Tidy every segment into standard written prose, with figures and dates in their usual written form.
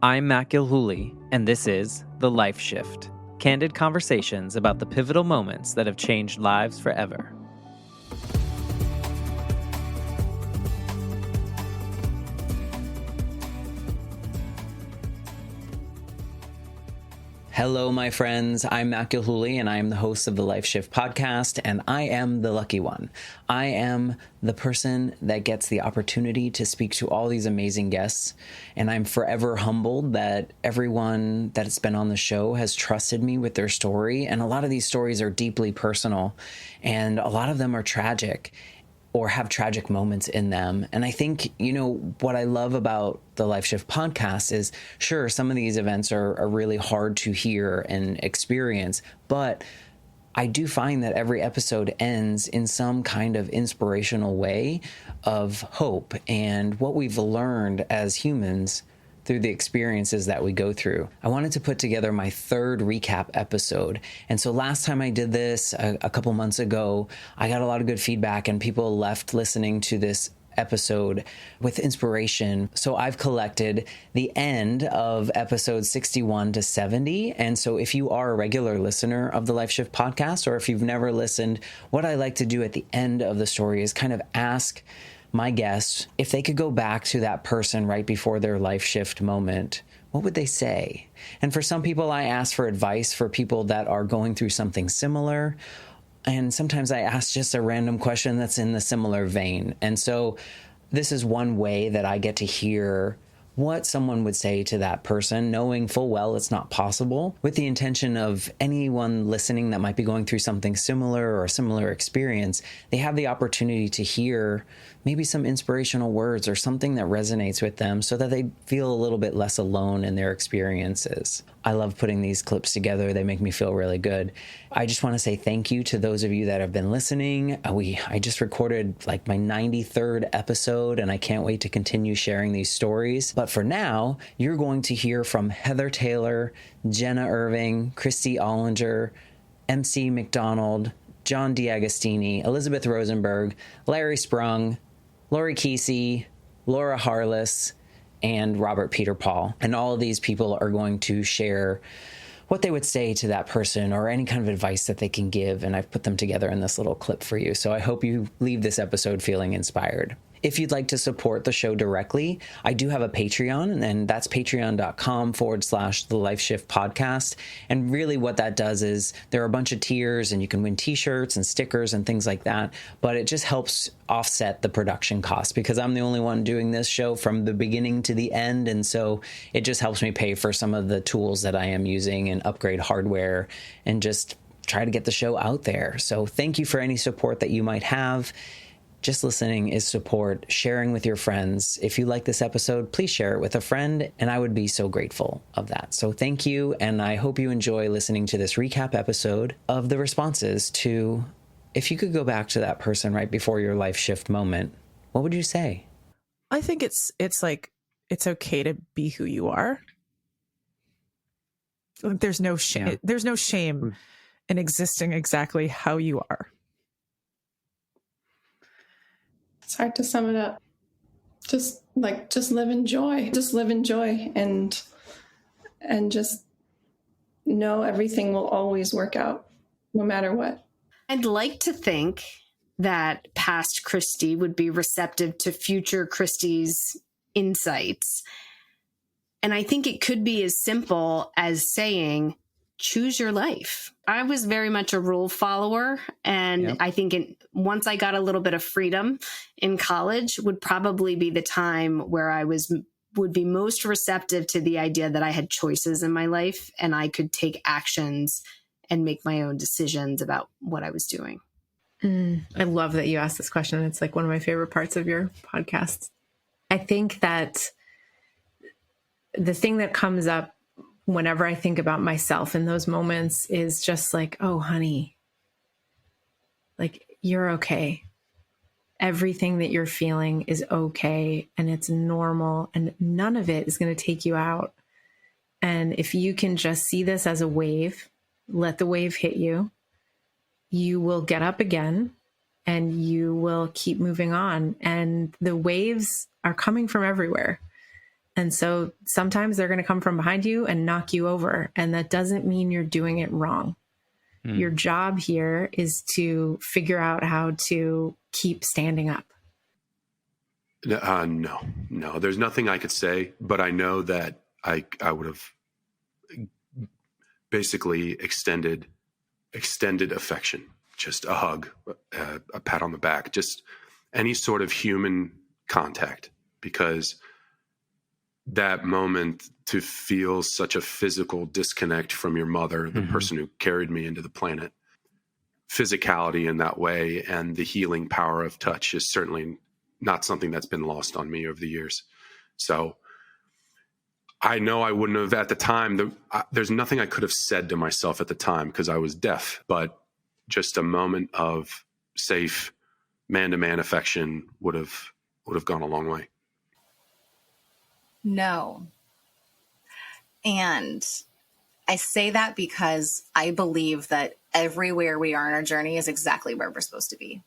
I'm Matt Gilhooly, and this is The Life Shift, candid conversations about the pivotal moments that have changed lives forever. Hello, my friends. I'm Matt Gilhooly, and I am the host of the Life Shift podcast, and I am the lucky one. I am the person that gets the opportunity to speak to all these amazing guests, and I'm forever humbled that everyone that has been on the show has trusted me with their story, and a lot of these stories are deeply personal, and a lot of them are tragic or have tragic moments in them. And I think, what I love about the Life Shift podcast is, sure, some of these events are really hard to hear and experience, but I do find that every episode ends in some kind of inspirational way of hope and what we've learned as humans through the experiences that we go through. I wanted to put together my third recap episode. And so last time I did this a couple months ago, I got a lot of good feedback and people left listening to this episode with inspiration. So I've collected the end of episodes 61 to 70. And so if you are a regular listener of the Life Shift podcast, or if you've never listened, what I like to do at the end of the story is kind of ask my guests, if they could go back to that person right before their life shift moment, what would they say? And for some people, I ask for advice for people that are going through something similar. And sometimes I ask just a random question that's in the similar vein. And so this is one way that I get to hear what someone would say to that person, knowing full well it's not possible, with the intention of anyone listening that might be going through something similar or a similar experience, they have the opportunity to hear maybe some inspirational words or something that resonates with them so that they feel a little bit less alone in their experiences. I love putting these clips together. They make me feel really good. I just want to say thank you to those of you that have been listening. I just recorded like my 93rd episode, and I can't wait to continue sharing these stories. But for now, you're going to hear from Heather Taylor, Jenna Irving, Christy Ollinger, MC McDonald, John D'Agostini, Elizabeth Rosenberg, Larry Sprung, Lori Kesey, Laura Harless, and Robert Peter Paul. And all of these people are going to share what they would say to that person or any kind of advice that they can give. And I've put them together in this little clip for you. So I hope you leave this episode feeling inspired. If you'd like to support the show directly, I do have a Patreon, and that's patreon.com/The Life Shift podcast. And really what that does is there are a bunch of tiers, and you can win t-shirts and stickers and things like that. But it just helps offset the production costs because I'm the only one doing this show from the beginning to the end. And so it just helps me pay for some of the tools that I am using and upgrade hardware and just try to get the show out there. So thank you for any support that you might have. Just listening is support. Sharing with your friends. If you like this episode, please share it with a friend, and I would be so grateful of that. So thank you, and I hope you enjoy listening to this recap episode of the responses to, if you could go back to that person right before your life shift moment, what would you say? I think it's like, it's okay to be who you are. There's no shame. Yeah. There's no shame in existing exactly how you are. It's hard to sum it up. Just live in joy. Just live in joy and just know everything will always work out no matter what. I'd like to think that past Christy would be receptive to future Christy's insights. And I think it could be as simple as saying, choose your life. I was very much a rule follower. And Yep. I think once I got a little bit of freedom in college would probably be the time where I would be most receptive to the idea that I had choices in my life and I could take actions and make my own decisions about what I was doing. I love that you asked this question. It's like one of my favorite parts of your podcast. I think that the thing that comes up whenever I think about myself in those moments is just like, oh, honey, like, you're okay. Everything that you're feeling is okay, and it's normal, and none of it is going to take you out. And if you can just see this as a wave, let the wave hit you, you will get up again and you will keep moving on. And the waves are coming from everywhere. And so sometimes they're going to come from behind you and knock you over. And that doesn't mean you're doing it wrong. Your job here is to figure out how to keep standing up. No, there's nothing I could say, but I know that I would have basically extended affection, just a hug, a pat on the back, just any sort of human contact, because that moment to feel such a physical disconnect from your mother, the person who carried me into the planet, physicality in that way and the healing power of touch is certainly not something that's been lost on me over the years. So I know I wouldn't have at the time. There's nothing I could have said to myself at the time because I was deaf, but just a moment of safe man-to-man affection would have gone a long way. No. And I say that because I believe that everywhere we are in our journey is exactly where we're supposed to be.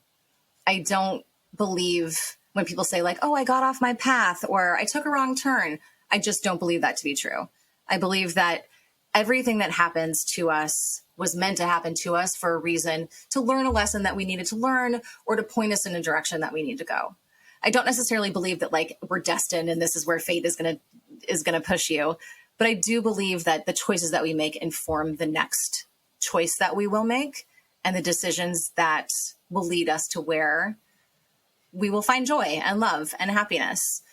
I don't believe when people say like, oh, I got off my path or I took a wrong turn. I just don't believe that to be true. I believe that everything that happens to us was meant to happen to us for a reason, to learn a lesson that we needed to learn or to point us in a direction that we need to go. I don't necessarily believe that like we're destined and this is where fate is going to push you. But I do believe that the choices that we make inform the next choice that we will make and the decisions that will lead us to where we will find joy and love and happiness.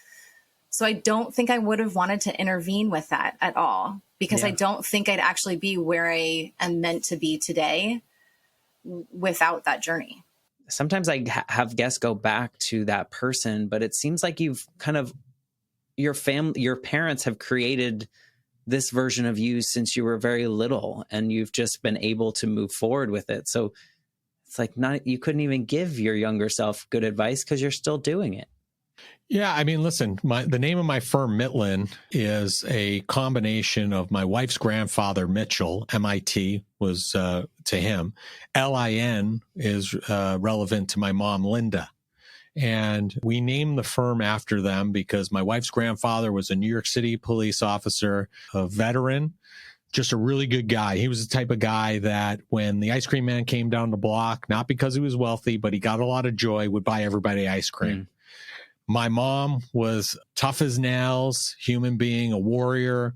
So I don't think I would have wanted to intervene with that at all, because I don't think I'd actually be where I am meant to be today without that journey. Sometimes I have guests go back to that person, but it seems like you've kind of, your parents have created this version of you since you were very little, and you've just been able to move forward with it. So it's like you couldn't even give your younger self good advice because you're still doing it. Yeah, I mean, listen, the name of my firm, Mitlin, is a combination of my wife's grandfather, Mitchell, MIT was to him. LIN is relevant to my mom, Linda. And we named the firm after them because my wife's grandfather was a New York City police officer, a veteran, just a really good guy. He was the type of guy that when the ice cream man came down the block, not because he was wealthy, but he got a lot of joy, would buy everybody ice cream. My mom was tough as nails, human being, a warrior,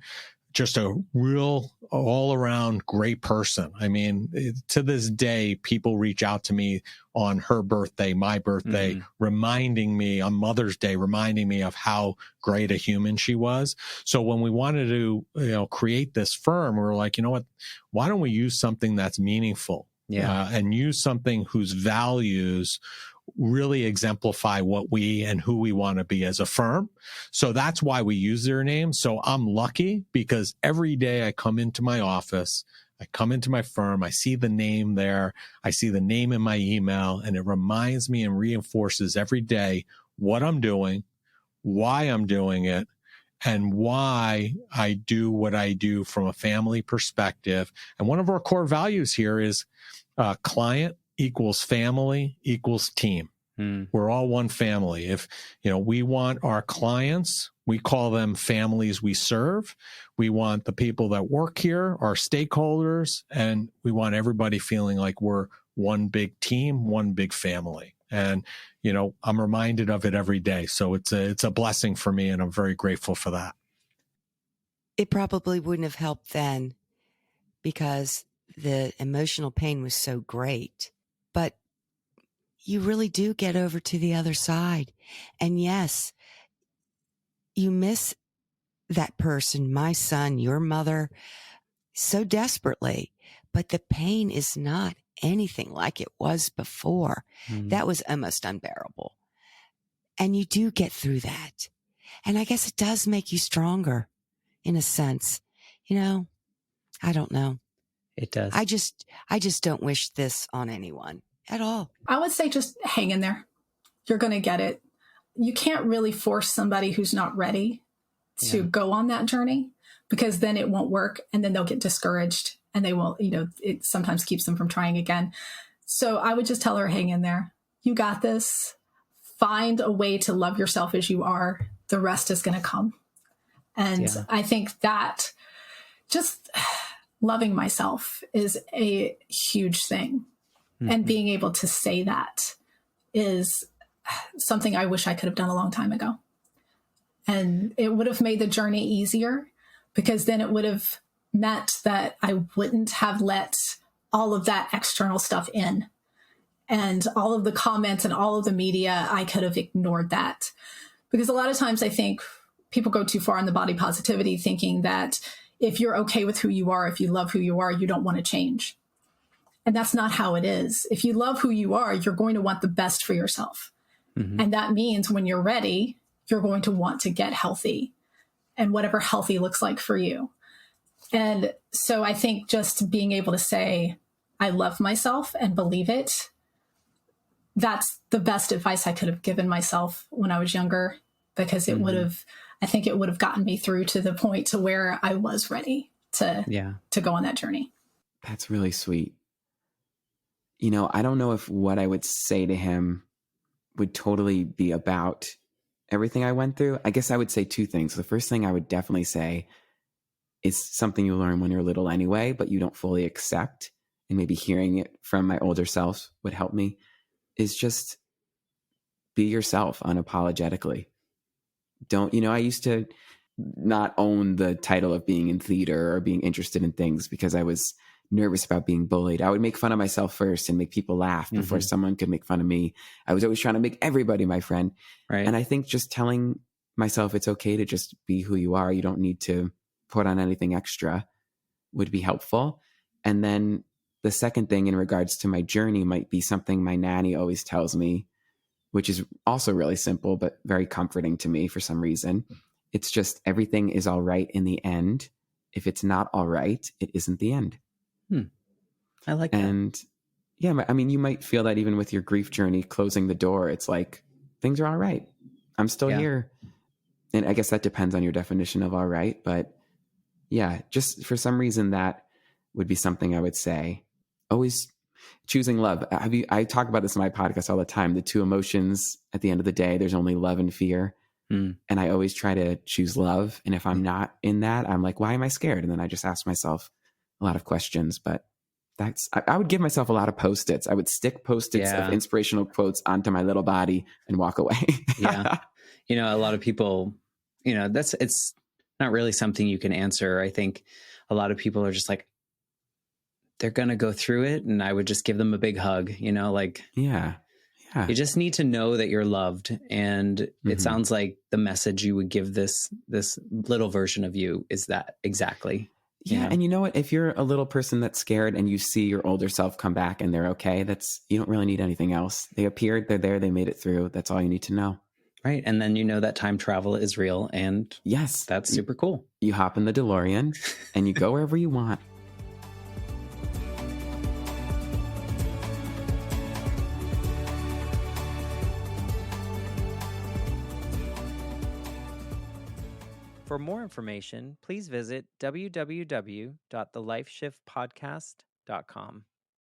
just a real all-around great person. I mean, to this day, people reach out to me on her birthday, my birthday, reminding me on Mother's Day, reminding me of how great a human she was. So when we wanted to, create this firm, we were like, you know what, why don't we use something that's meaningful and use something whose values really exemplify what we and who we want to be as a firm. So that's why we use their name. So I'm lucky because every day I come into my office, I come into my firm, I see the name there, I see the name in my email, and it reminds me and reinforces every day what I'm doing, why I'm doing it, and why I do what I do from a family perspective. And one of our core values here is client equals family equals team. We're all one family. If, we want our clients, we call them families we serve. We want the people that work here, our stakeholders, and we want everybody feeling like we're one big team, one big family. And, I'm reminded of it every day. So it's a blessing for me, and I'm very grateful for that. It probably wouldn't have helped then because the emotional pain was so great. But you really do get over to the other side. And yes, you miss that person, my son, your mother, so desperately. But the pain is not anything like it was before. That was almost unbearable. And you do get through that. And I guess it does make you stronger in a sense. I don't know. It does. I just don't wish this on anyone at all. I would say just hang in there. You're going to get it. You can't really force somebody who's not ready to go on that journey, because then it won't work and then they'll get discouraged and they won't, it sometimes keeps them from trying again. So I would just tell her, hang in there. You got this. Find a way to love yourself as you are. The rest is going to come. And I think that just loving myself is a huge thing. And being able to say that is something I wish I could have done a long time ago. And it would have made the journey easier, because then it would have meant that I wouldn't have let all of that external stuff in. And all of the comments and all of the media, I could have ignored that. Because a lot of times I think people go too far in the body positivity, thinking that if you're okay with who you are, if you love who you are, you don't want to change. And that's not how it is. If you love who you are, you're going to want the best for yourself. And that means when you're ready, you're going to want to get healthy, and whatever healthy looks like for you. And so I think just being able to say, I love myself and believe it, that's the best advice I could have given myself when I was younger, because it would have, I think it would have gotten me through to the point to where I was ready to go on that journey. That's really sweet. You know, I don't know if what I would say to him would totally be about everything I went through. I guess I would say two things. The first thing I would definitely say is something you learn when you're little anyway, but you don't fully accept. And maybe hearing it from my older self would help me, is just be yourself unapologetically. Don't, you know, I used to not own the title of being in theater or being interested in things because I was nervous about being bullied. I would make fun of myself first and make people laugh before someone could make fun of me. I was always trying to make everybody my friend. Right. And I think just telling myself it's okay to just be who you are, you don't need to put on anything extra, would be helpful. And then the second thing in regards to my journey might be something my nanny always tells me, which is also really simple, but very comforting to me for some reason. It's just everything is all right in the end. If it's not all right, it isn't the end. I like that. And yeah, I mean, you might feel that even with your grief journey, closing the door, it's like, things are all right. I'm still here. And I guess that depends on your definition of all right. But yeah, just for some reason, that would be something I would say. Always choosing love. I talk about this in my podcast all the time. The two emotions at the end of the day, there's only love and fear. And I always try to choose love. And if I'm not in that, I'm like, why am I scared? And then I just ask myself a lot of questions. But I would give myself a lot of Post-its. I would stick Post-its of inspirational quotes onto my little body and walk away. You know, a lot of people, you know, it's not really something you can answer. I think a lot of people are just like, they're going to go through it. And I would just give them a big hug, you know, like, you just need to know that you're loved. And it sounds like the message you would give this little version of you is that exactly. Yeah. And you know what? If you're a little person that's scared and you see your older self come back and they're okay, you don't really need anything else. They appeared, they're there, they made it through. That's all you need to know. Right. And then you know that time travel is real. And yes, that's super cool. You hop in the DeLorean and you go wherever you want. For more information, please visit www.thelifeshiftpodcast.com.